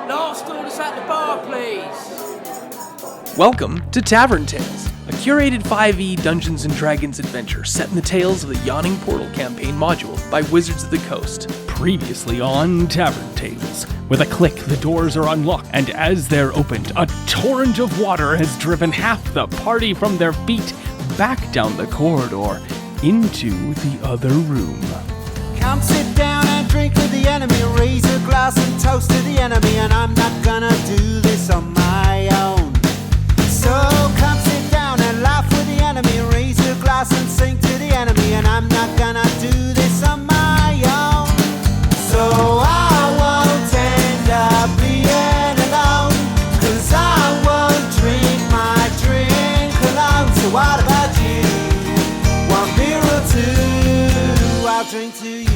Last orders at the bar, please. Welcome to Tavern Tales, a curated 5e Dungeons & Dragons adventure set in the tales of the Yawning Portal campaign module by Wizards of the Coast. Previously on Tavern Tales. With a click, the doors are unlocked, and as they're opened, a torrent of water has driven half the party from their feet back down the corridor into the other room. Come sit down and drink with the enemy, raise a glass and toast to the enemy, and I'm not gonna do this on my own. So come sit down and laugh with the enemy, raise a glass and sing to the enemy, and I'm not gonna do this on my own. So I won't end up being alone, 'cause I won't drink my drink alone. So what about you? One beer or two, I'll drink to you.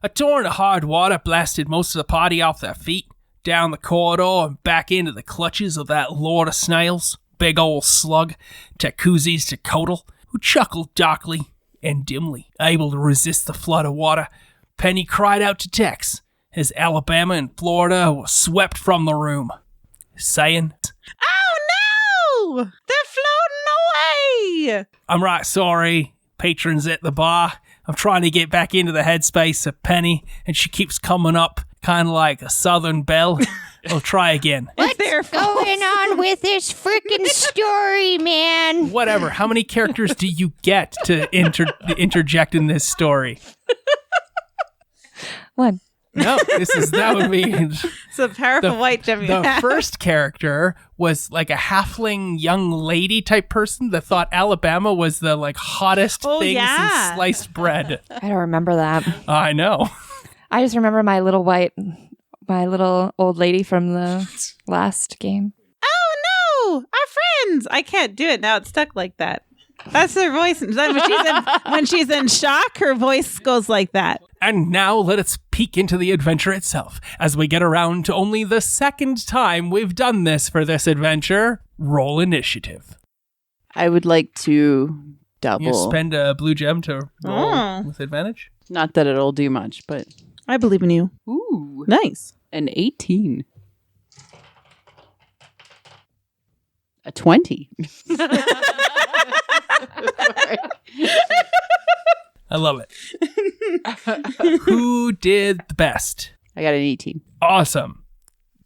A torrent of hard water blasted most of the party off their feet, down the corridor and back into the clutches of that lord of snails, big old slug, Tecuziztecatl, who chuckled darkly and dimly, able to resist the flood of water. Penny cried out to Tex as Alabama and Florida were swept from the room, saying, "Oh no! They're floating away!" "I'm right sorry, patrons at the bar. I'm trying to get back into the headspace of Penny, and she keeps coming up kind of like a southern belle. I'll try again." What's going on with this freaking story, man? Whatever. How many characters do you get to interject in this story? One. No, that would be... It's a powerful white gem. The first character was like a halfling young lady type person that thought Alabama was the like hottest thing since sliced bread. I don't remember that. I know. I just remember my little old lady from the last game. Oh no! Our friends! I can't do it now. It's stuck like that. That's her voice. When she's in shock, her voice goes like that. And now let us peek into the adventure itself. As we get around to only the second time we've done this for this adventure, roll initiative. I would like to double. You spend a blue gem to roll with advantage? Not that it'll do much, but... I believe in you. Ooh. Nice. An 18. A 20. I love it. Who did the best? I got an 18. Awesome.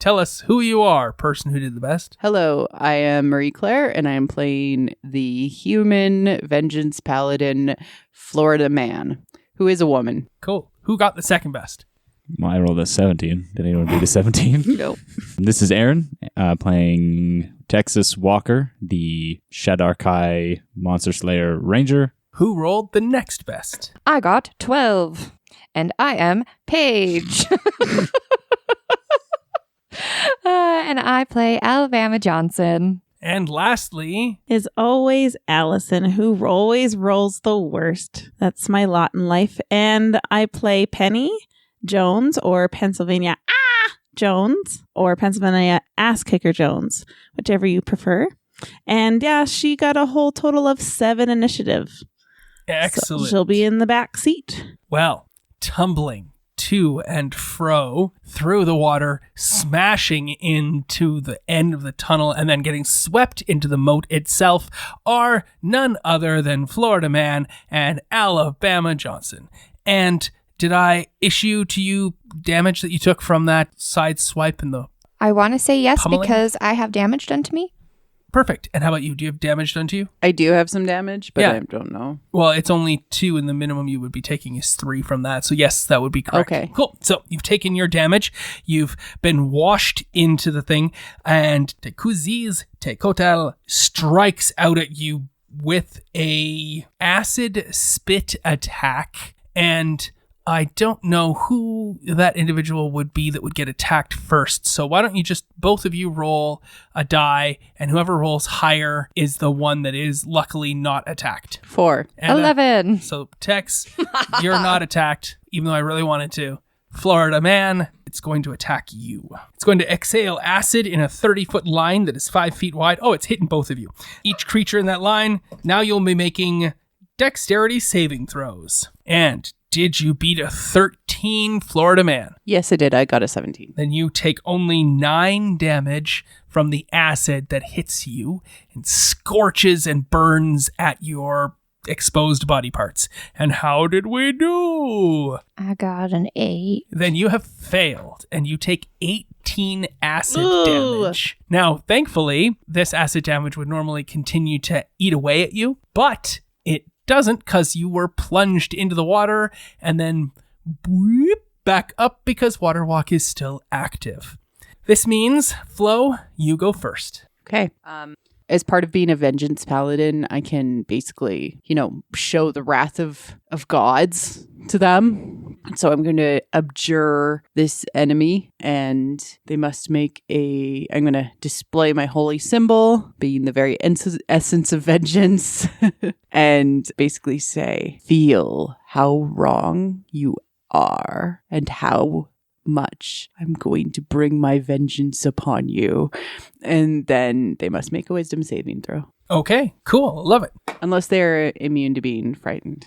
Tell us who you are, person who did the best. Hello, I am Marie Claire, and I am playing the human vengeance paladin Florida man, who is a woman. Cool. Who got the second best? Well, I rolled a 17. Did anyone beat a 17? Nope. This is Aaron, playing Texas Walker, the Shadarkai Monster Slayer Ranger. Who rolled the next best? I got 12, and I am Paige. And I play Alabama Johnson. And lastly... is always Allison, who always rolls the worst. That's my lot in life. And I play Penny Jones, or Pennsylvania Jones, or Pennsylvania Ass Kicker Jones, whichever you prefer. And yeah, she got a whole total of 7 initiative. Excellent. So she'll be in the back seat. Well, tumbling to and fro through the water, smashing into the end of the tunnel, and then getting swept into the moat itself are none other than Florida Man and Alabama Johnson. And did I issue to you damage that you took from that side swipe in the... I want to say yes, pummeling? because I have damage done to me. Perfect. And how about you? Do you have damage done to you? I do have some damage, but Yeah. I don't know. Well, it's only 2, and the minimum you would be taking is 3 from that. So yes, that would be correct. Okay. Cool. So you've taken your damage. You've been washed into the thing, and Tecuziztecatl strikes out at you with a acid spit attack, and I don't know who that individual would be that would get attacked first. So why don't you just both of you roll a die, and whoever rolls higher is the one that is luckily not attacked. 4. Anna, 11. So Tex, you're not attacked, even though I really wanted to. Florida Man, it's going to attack you. It's going to exhale acid in a 30-foot line that is 5 feet wide. Oh, it's hitting both of you. Each creature in that line, now you'll be making dexterity saving throws. And did you beat a 13, Florida Man? Yes, I did. I got a 17. Then you take only 9 damage from the acid that hits you and scorches and burns at your exposed body parts. And how did we do? I got an 8. Then you have failed and you take 18 acid Ooh. damage. Now, thankfully, this acid damage would normally continue to eat away at you, but it doesn't because you were plunged into the water and then whoop, back up because Water Walk is still active. This means, Flo, you go first. Okay. As part of being a vengeance paladin, I can basically, show the wrath of gods to them. So I'm going to abjure this enemy, and they must I'm going to display my holy symbol, being the very essence of vengeance, and basically say, feel how wrong you are and how much I'm going to bring my vengeance upon you. And then they must make a wisdom saving throw. Okay, cool. Love it. Unless they're immune to being frightened.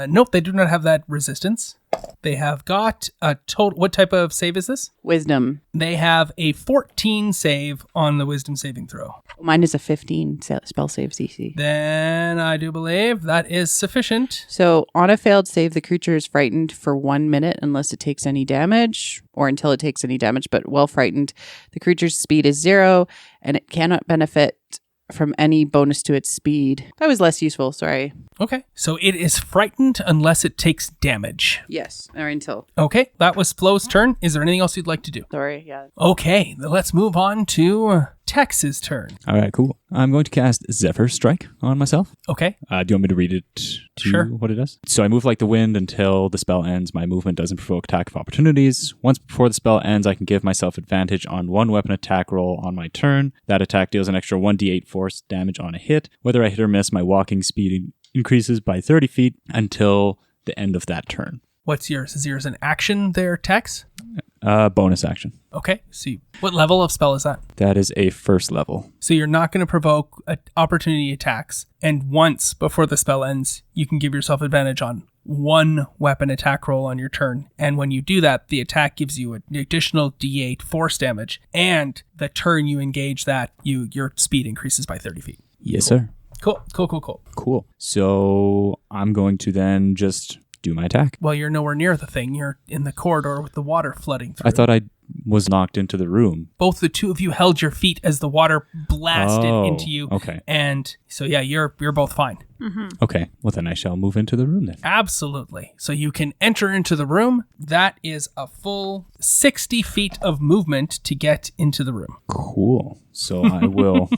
Nope, they do not have that resistance. They have got a total... What type of save is this? Wisdom. They have a 14 save on the wisdom saving throw. Mine is a 15 spell save CC. Then I do believe that is sufficient. So on a failed save, the creature is frightened for 1 minute unless it takes any damage, or until it takes any damage, but while frightened, the creature's speed is 0 and it cannot benefit from any bonus to its speed. That was less useful, sorry. Okay, so it is frightened unless it takes damage. Yes, or until. Okay, that was Flo's turn. Is there anything else you'd like to do? Sorry, yeah. Okay, then let's move on to Tex's turn. All right, cool. I'm going to cast Zephyr Strike on myself. Okay. Do you want me to read it to Sure. what it does? So I move like the wind until the spell ends. My movement doesn't provoke attack of opportunities. Once before the spell ends, I can give myself advantage on one weapon attack roll on my turn. That attack deals an extra 1d8 force damage on a hit. Whether I hit or miss, my walking speed increases by 30 feet until the end of that turn. What's yours? Is yours an action there, Tex? Bonus action. Okay, so what level of spell is that? That is a first level. So you're not going to provoke opportunity attacks, and once before the spell ends, you can give yourself advantage on one weapon attack roll on your turn. And when you do that, the attack gives you an additional d8 force damage, and the turn you engage that, your speed increases by 30 feet. Yes, sir. Cool. Cool. So I'm going to then just do my attack. Well, you're nowhere near the thing. You're in the corridor with the water flooding through. I thought I was knocked into the room. Both the two of you held your feet as the water blasted into you. Okay. And so, yeah, you're both fine. Okay. Well, then I shall move into the room then. Absolutely. So you can enter into the room. That is a full 60 feet of movement to get into the room. Cool. So I will...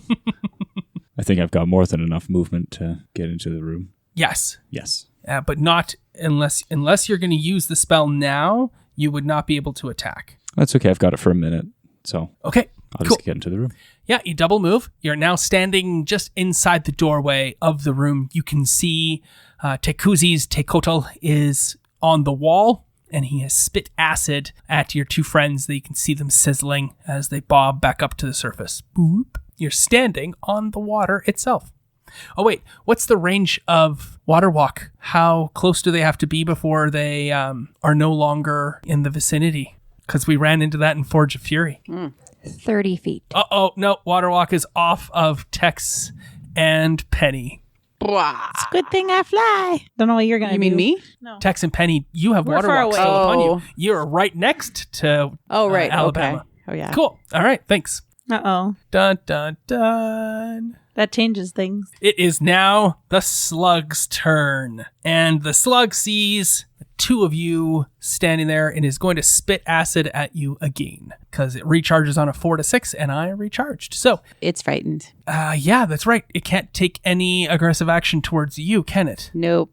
I think I've got more than enough movement to get into the room. Yes. Yes. But not unless you're going to use the spell now, you would not be able to attack. That's okay. I've got it for a minute. So Okay. I'll Cool. just get into the room. Yeah, you double move. You're now standing just inside the doorway of the room. You can see Tecuziztecatl is on the wall, and he has spit acid at your two friends. That you can see them sizzling as they bob back up to the surface. Boop. You're standing on the water itself. Oh, wait. What's the range of Water Walk? How close do they have to be before they are no longer in the vicinity? Because we ran into that in Forge of Fury. 30 feet. Uh-oh. No, Water Walk is off of Tex and Penny. It's a good thing I fly. Don't know what you're going to You do. mean me? No. Tex and Penny, you have We're Water far Walk away. still upon you. Oh. You're right next to Oh, right. Alabama. Okay. Oh, yeah. Cool. All right. Thanks. Uh-oh. Dun, dun, dun. That changes things. It is now the slug's turn. And the slug sees the two of you standing there and is going to spit acid at you again. Because it recharges on a 4 to 6, and I recharged. So, It's frightened. yeah, that's right. It can't take any aggressive action towards you, can it? Nope.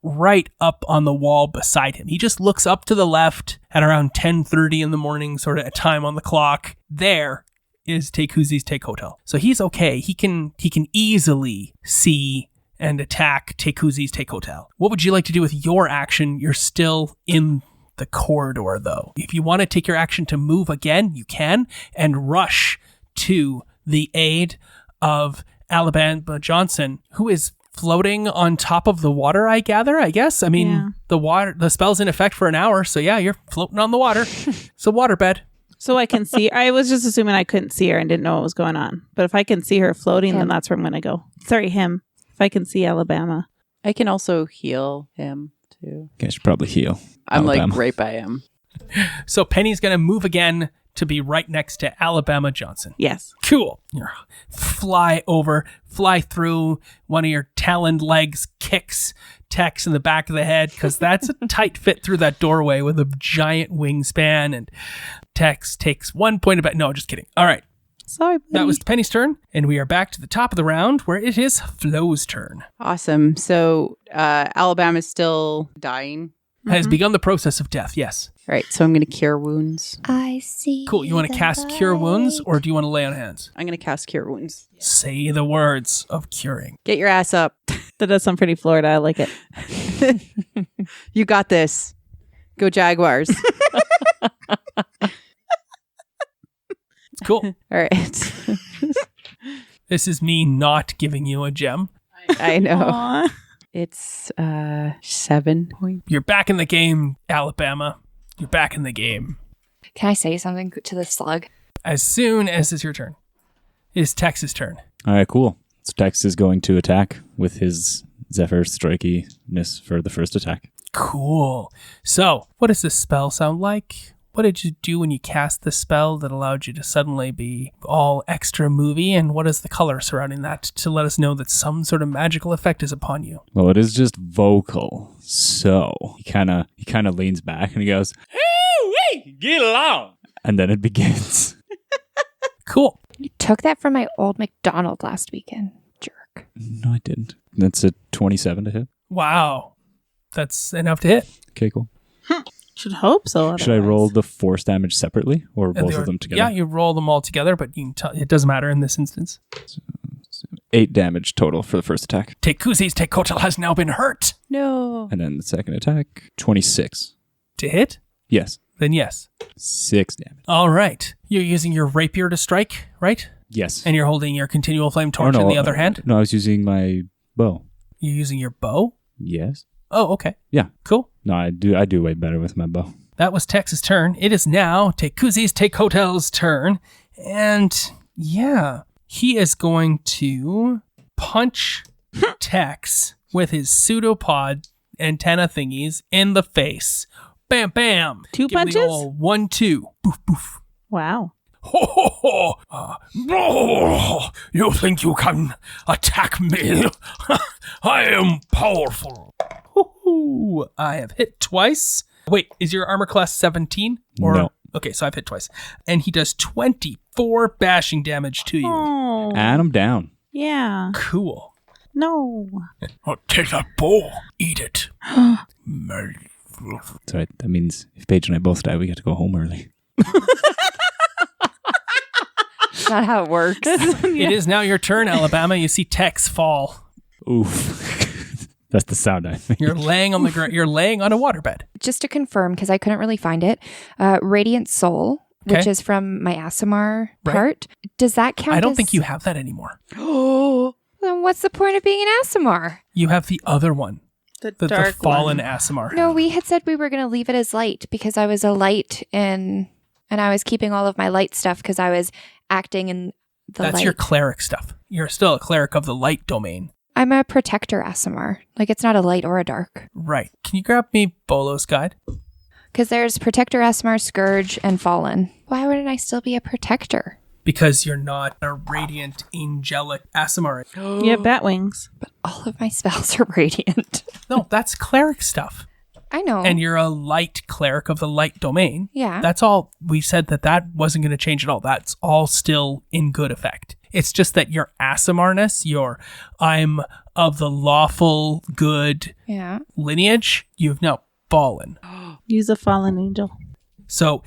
right up on the wall beside him. He just looks up to the left at around 10:30 in the morning, sort of a time on the clock. There is Tecuziztecatl. So he's okay. He can easily see and attack Tecuziztecatl. What would you like to do with your action? You're still in the corridor, though. If you want to take your action to move again, you can, and rush to the aid of Alabama Johnson, who is floating on top of the water, I gather, I guess. I mean, the spell's in effect for an hour, so yeah, you're floating on the water. It's a waterbed. So I can see. I was just assuming I couldn't see her and didn't know what was going on. But if I can see her floating, then that's where I'm going to go. Sorry, him. If I can see Alabama. I can also heal him, too. I should probably heal. I'm Alabama. like right by him. So Penny's going to move again to be right next to Alabama Johnson. Yes. Cool. Fly over, fly through, one of your taloned legs kicks Tex in the back of the head, because that's a tight fit through that doorway with a giant wingspan, and Tex takes 1 point of no, just kidding. All right. Sorry, buddy. That was Penny's turn, and we are back to the top of the round where it is Flo's turn. Awesome. So Alabama's still dying. Has begun the process of death, yes. All right, so I'm going to cure wounds. I see. Cool. You want to cast Cure Wounds, or do you want to lay on hands? I'm going to cast cure wounds. Say the words of curing. Get your ass up. That does sound pretty Florida. I like it. You got this. Go Jaguars. It's cool. All right. This is me not giving you a gem. I know. Aw. It's 7 points. You're back in the game, Alabama. You're back in the game. Can I say something to the slug? As soon as it's your turn. It is Tex's turn. All right, cool. So Tex is going to attack with his Zephyr Strikiness for the first attack. Cool. So, what does this spell sound like? What did you do when you cast the spell that allowed you to suddenly be all extra movie? And what is the color surrounding that to let us know that some sort of magical effect is upon you? Well, it is just vocal. So he kind of leans back and he goes, "Hey, get along!" And then it begins. Cool. You took that from my old McDonald last weekend, jerk. No, I didn't. That's a 27 to hit. Wow. That's enough to hit. Okay, cool. Should hope so. Should I otherwise. roll the force damage separately or both of them together? Yeah, you roll them all together, but you can tell it doesn't matter in this instance. 8 damage total for the first attack. Tecuziztecatl has now been hurt. No. And then the second attack, 26. To hit? Yes. Then yes. 6 damage. All right. You're using your rapier to strike, right? Yes. And you're holding your continual flame torch in the other hand? No, I was using my bow. You're using your bow? Yes. Oh, okay. Yeah. Cool. No, I do way better with my bow. That was Tex's turn. It is now Tecuziztecatl's turn. And yeah, he is going to punch Tex with his pseudopod antenna thingies in the face. Bam, bam. Two Give him the punches? old 1-2. Boof, boof. Wow. Ho, ho, ho. No, you think you can attack me? I am powerful. Hoo-hoo. I have hit twice. Wait, is your armor class 17? No. Okay, so I've hit twice. And he does 24 bashing damage to you. Oh. And I'm down. Yeah. Cool. No. Oh, take that bow. Eat it. Sorry, that means if Paige and I both die, we get to go home early. Not how it works. It is now your turn, Alabama. You see Tex fall. Oof. That's the sound I made. You're laying on the ground. You're laying on a waterbed. Just to confirm, because I couldn't really find it, Radiant Soul, which Okay. is from my Asimar Right. part. Does that count? I don't as- think you have that anymore. Then what's the point of being an Asimar? You have the other one. The The dark fallen one. Asimar. No, we had said we were going to leave it as light because I was a light and I was keeping all of my light stuff because I was acting in the That's light. your cleric stuff. You're still a cleric of the light domain. I'm a protector Asimar. Like, it's not a light or a dark. Right. Can you grab me Bolo's guide? Because there's protector Asimar, Scourge, and Fallen. Why wouldn't I still be a protector? Because you're not a radiant, angelic Asimar. You have bat wings. But all of my spells are radiant. No, that's cleric stuff. I know. And you're a light cleric of the light domain. Yeah. That's all. We said that wasn't going to change at all. That's all still in good effect. It's just that your Asimarness, your I'm of the lawful good lineage, you've now fallen. Use a fallen angel. So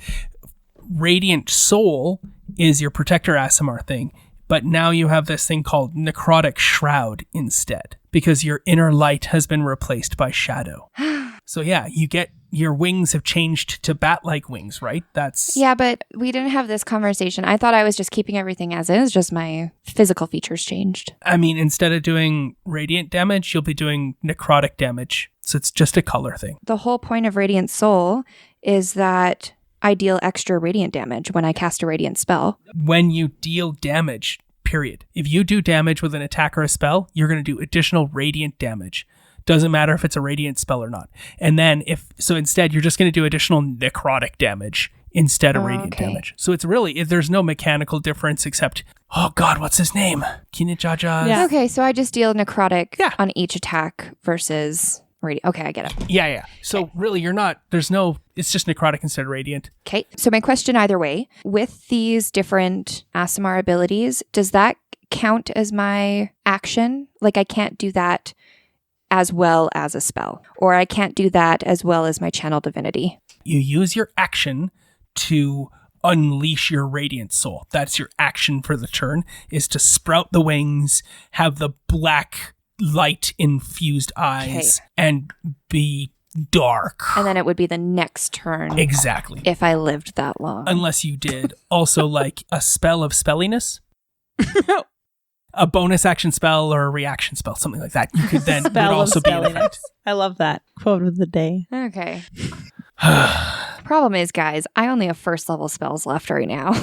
Radiant Soul is your Protector Asimar thing, but now you have this thing called Necrotic Shroud instead, because your inner light has been replaced by shadow. So yeah, you get your wings have changed to bat-like wings, right? That's Yeah, but we didn't have this conversation. I thought I was just keeping everything as is, just my physical features changed. I mean, instead of doing radiant damage, you'll be doing necrotic damage. So it's just a color thing. The whole point of Radiant Soul is that I deal extra radiant damage when I cast a radiant spell. When you deal damage, period. If you do damage with an attack or a spell, you're going to do additional radiant damage. Doesn't matter if it's a radiant spell or not. And then instead, you're just going to do additional necrotic damage instead of radiant damage. So it's really, there's no mechanical difference except, oh God, what's his name? Kinijaja. Yeah. Okay, so I just deal necrotic on each attack versus radiant. Okay, I get it. Yeah. So really, it's just necrotic instead of radiant. Okay, so my question either way, with these different Asimar abilities, does that count as my action? Like I can't do that as well as a spell, or I can't do that as well as my channel divinity. You use your action to unleash your radiant soul. That's your action for the turn, is to sprout the wings, have the black light infused eyes, and be dark. And then it would be the next turn. Exactly. If I lived that long. Unless you did also like a spell of spelliness. A bonus action spell or a reaction spell, something like that. You could then would also be an effect. I love that. Quote of the day. Okay. Problem is, guys, I only have first level spells left right now.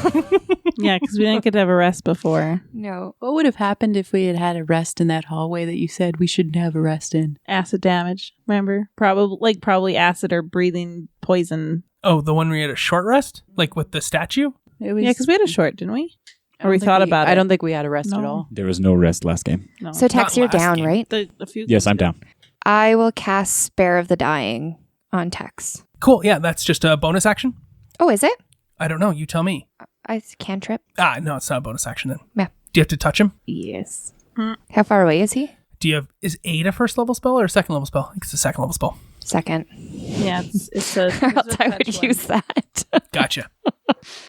Yeah, because we didn't get to have a rest before. No. What would have happened if we had had a rest in that hallway that you said we shouldn't have a rest in? Acid damage, remember? Probably acid or breathing poison. Oh, the one where you had a short rest? Like with the statue? It was, Yeah, because we had a short, didn't we? Or we thought about it. I don't think we had a rest No. at all. There was no rest last game. No. So Tex, Not you're last down, game. right? A few Yes, I'm down. I will cast Spare of the Dying on Tex. Cool. Yeah, that's just a bonus action. Oh, is it? I don't know. You tell me. I cantrip. No, it's not a bonus action then. Yeah. Do you have to touch him? Yes. How far away is he? Is 8 a first level spell or a second level spell? I think it's a second level spell. Second. Yeah, it's a... Or else I would use that. Gotcha.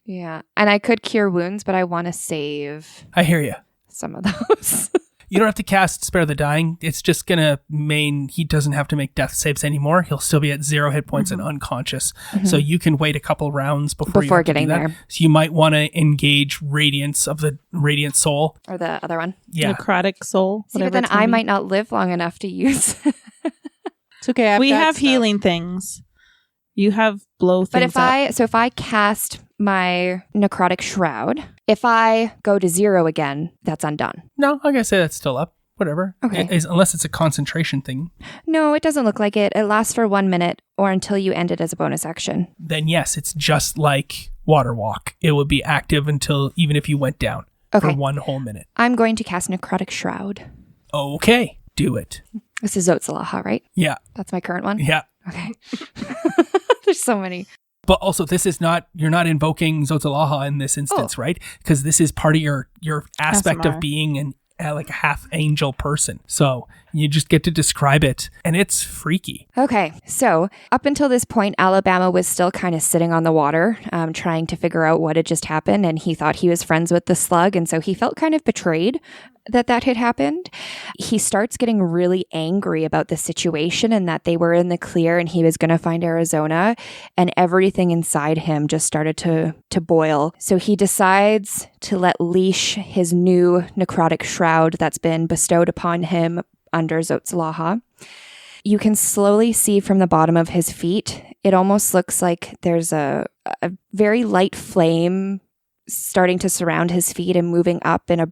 Yeah. And I could cure wounds, but I want to save I hear you. some of those. You don't have to cast Spare the Dying. It's just going to he doesn't have to make death saves anymore. He'll still be at 0 hit points and unconscious. So you can wait a couple rounds before you have to getting do that. there. So you might want to engage Radiance of the Radiant Soul. Or the other one. Yeah. Necrotic soul. See, but then I might not live long enough to use. It's okay. We have healing things. You have blow things But if I cast my necrotic shroud, if I go to 0 again, that's undone. No, I gotta say that's still up. Whatever. Okay. Unless it's a concentration thing. No, it doesn't look like it. It lasts for 1 minute or until you end it as a bonus action. Then yes, it's just like Water Walk. It would be active even if you went down for Okay. 1 whole minute. I'm going to cast necrotic shroud. Okay. Do it. This is Zotzalaha, right? Yeah. That's my current one? Yeah. Okay. There's so many. But also, you're not invoking Zotzalaha in this instance, right? Because this is part of your aspect Asimar. of being like a half angel person. So you just get to describe it, and it's freaky. Okay, so up until this point, Alabama was still kind of sitting on the water, trying to figure out what had just happened, and he thought he was friends with the slug, and so he felt kind of betrayed that had happened. He starts getting really angry about the situation and that they were in the clear and he was going to find Arizona, and everything inside him just started to boil. So he decides to let leash his new necrotic shroud that's been bestowed upon him under Zotzalaha. You can slowly see from the bottom of his feet, it almost looks like there's a very light flame starting to surround his feet and moving up in a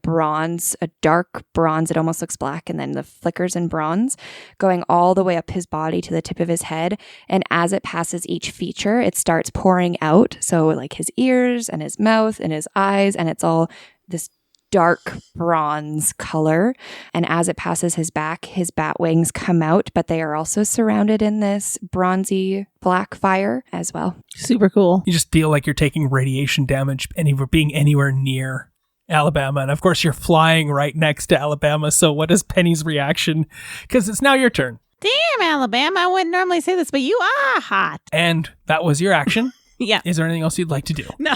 dark bronze. It almost looks black, and then the flickers in bronze going all the way up his body to the tip of his head. And as it passes each feature, it starts pouring out. So like his ears and his mouth and his eyes, and it's all this dark bronze color. And as it passes his back, his bat wings come out, but they are also surrounded in this bronzy black fire as well. Super cool. You just feel like you're taking radiation damage being anywhere near Alabama. And of course, you're flying right next to Alabama. So what is Penny's reaction? Because it's now your turn. Damn, Alabama. I wouldn't normally say this, but you are hot. And that was your action. Yeah. Is there anything else you'd like to do? No.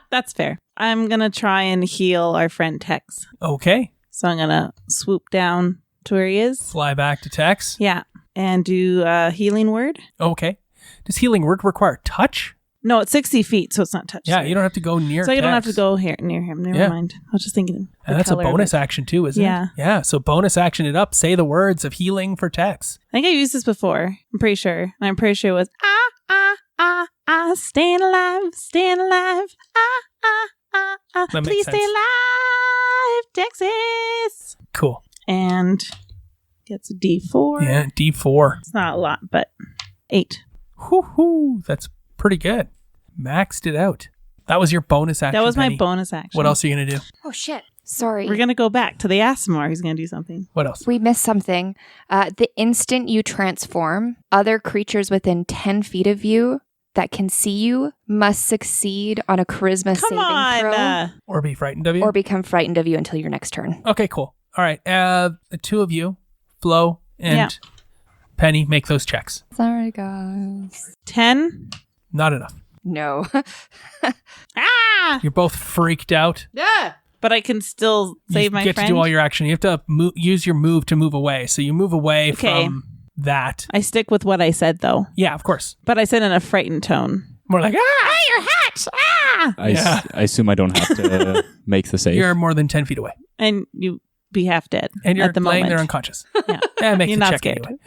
That's fair. I'm going to try and heal our friend Tex. Okay. So I'm going to swoop down to where he is. Fly back to Tex. Yeah. And do a healing word. Okay. Does healing word require touch? No, it's 60 feet, so it's not touch. Yeah, you don't have to go near So you don't have Tex. to go here near him. Never mind. I was just thinking. And that's a bonus action too, isn't Yeah. it? Yeah. So bonus action it up. Say the words of healing for Tex. I think I used this before. I'm pretty sure. And I'm pretty sure it was staying alive, staying alive. That makes Please sense. stay alive, Texas. Cool. And gets a D4. Yeah, D4. It's not a lot, but 8. Whoo-hoo. That's pretty good. Maxed it out. That was your bonus action. That was Penny. my bonus action. What else are you going to do? Oh, shit. Sorry. We're going to go back to the Asimar. He's going to do something. What else? We missed something. The instant you transform, other creatures within 10 feet of you that can see you must succeed on a charisma Come saving throw on. Or be frightened of you? or become frightened of you until your next turn. Okay, cool. All right. The two of you, Flo and Penny, make those checks. Sorry, guys. 10. Not enough. No. You're both freaked out. Yeah. But I can still save my You get friend. to do all your action. You have to use your move to move away. So you move away from that. I stick with what I said, though. Yeah, of course. But I said in a frightened tone. More like, Your hat! I assume I don't have to make the save. You're more than 10 feet away. And you be half dead And you're at the laying moment. there unconscious. Yeah. Make You're the not check scared. anyway.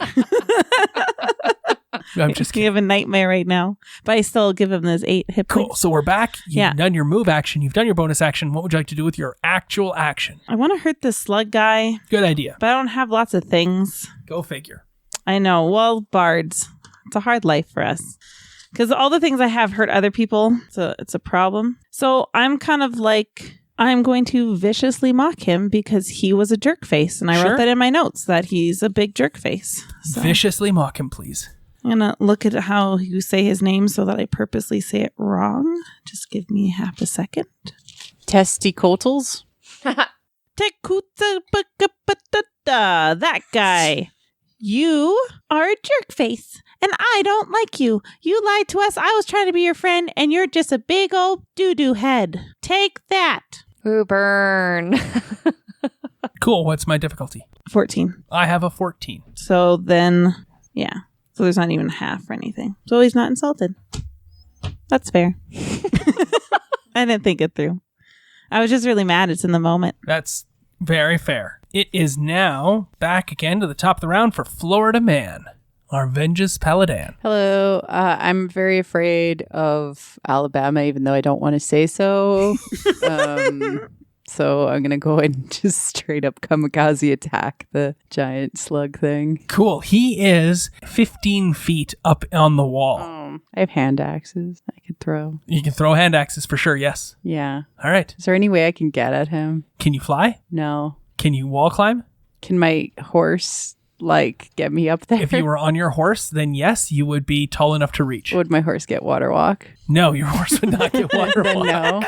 I'm just You kidding. have a nightmare right now. But I still give him those 8 hit Cool. points. So we're back. You've Yeah. done your move action. You've done your bonus action. What would you like to do with your actual action? I want to hurt this slug guy, Good idea. but I don't have lots of things. Go figure. I know. Well, bards. It's a hard life for us. Because all the things I have hurt other people. So it's a problem. So I'm kind of like, I'm going to viciously mock him because he was a jerk face. And I Sure. wrote that in my notes that he's a big jerk face. So Viciously mock him, please. I'm going to look at how you say his name so that I purposely say it wrong. Just give me half a second. Testicotals? That guy. You are a jerk face, and I don't like you. You lied to us. I was trying to be your friend, and you're just a big old doo-doo head. Take that. Ooh, burn. Cool. What's my difficulty? 14. I have a 14. So then, yeah. So there's not even half or anything. So he's not insulted. That's fair. I didn't think it through. I was just really mad. It's in the moment. That's very fair. It is now back again to the top of the round for Florida Man, our Vengeance Paladin. Hello. I'm very afraid of Alabama, even though I don't want to say so. So I'm going to go and just straight up kamikaze attack the giant slug thing. Cool. He is 15 feet up on the wall. I have hand axes I could throw. You can throw hand axes for sure, yes. Yeah. All right. Is there any way I can get at him? Can you fly? No. Can you wall climb? Can my horse, get me up there? If you were on your horse, then yes, you would be tall enough to reach. Would my horse get water walk? No, your horse would not get water Then walk. no.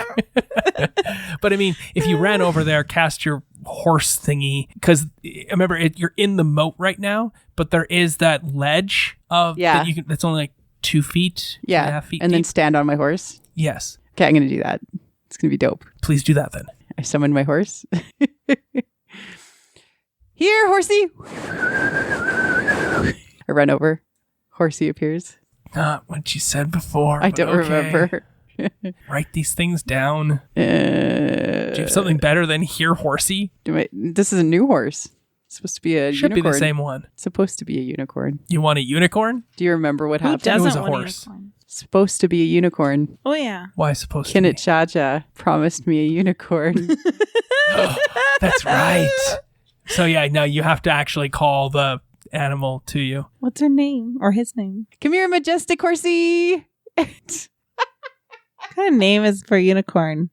But I mean, if you ran over there, cast your horse thingy, because remember, you're in the moat right now, but there is that ledge of that you can, that's only like 2 feet, 2.5 feet and then deep. stand on my horse. Yes. Okay, I'm going to do that. It's going to be dope. Please do that then. I summon my horse. Here, horsey. I run over. Horsey appears. Not what you said before. I but don't okay. remember. Write these things down. Do you have something better than here, horsey? This is a new horse. It's supposed to be a Should unicorn. be the same one. It's supposed to be a unicorn. You want a unicorn? Do you remember what Who happened? doesn't was a want horse. unicorn? It's supposed to be a unicorn. Oh, yeah. Why supposed to be? Kinnet Chacha promised me a unicorn. That's right. So yeah, no, you have to actually call the animal to you. What's her name? Or his name? Come here, majestic horsey. What kind of name is for unicorn?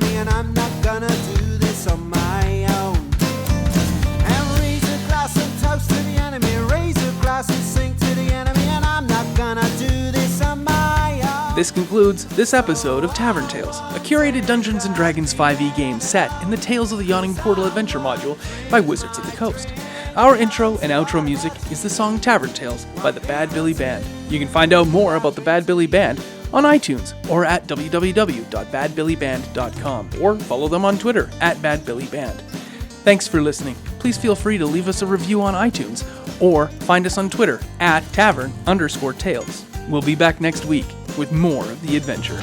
enemy, and I'm not gonna do this on my own. And raise a glass and toast to the enemy, raise a glass and sing to the enemy, and I'm not gonna do this on my own. This concludes this episode of Tavern Tales, a curated Dungeons & Dragons 5e game set in the Tales of the Yawning Portal adventure module by Wizards of the Coast. Our intro and outro music is the song Tavern Tales by the Bad Billy Band. You can find out more about the Bad Billy Band on iTunes or at www.badbillyband.com, or follow them on Twitter at badbillyband. Thanks for listening. Please feel free to leave us a review on iTunes or find us on Twitter at tavern_tales. We'll be back next week with more of the adventure.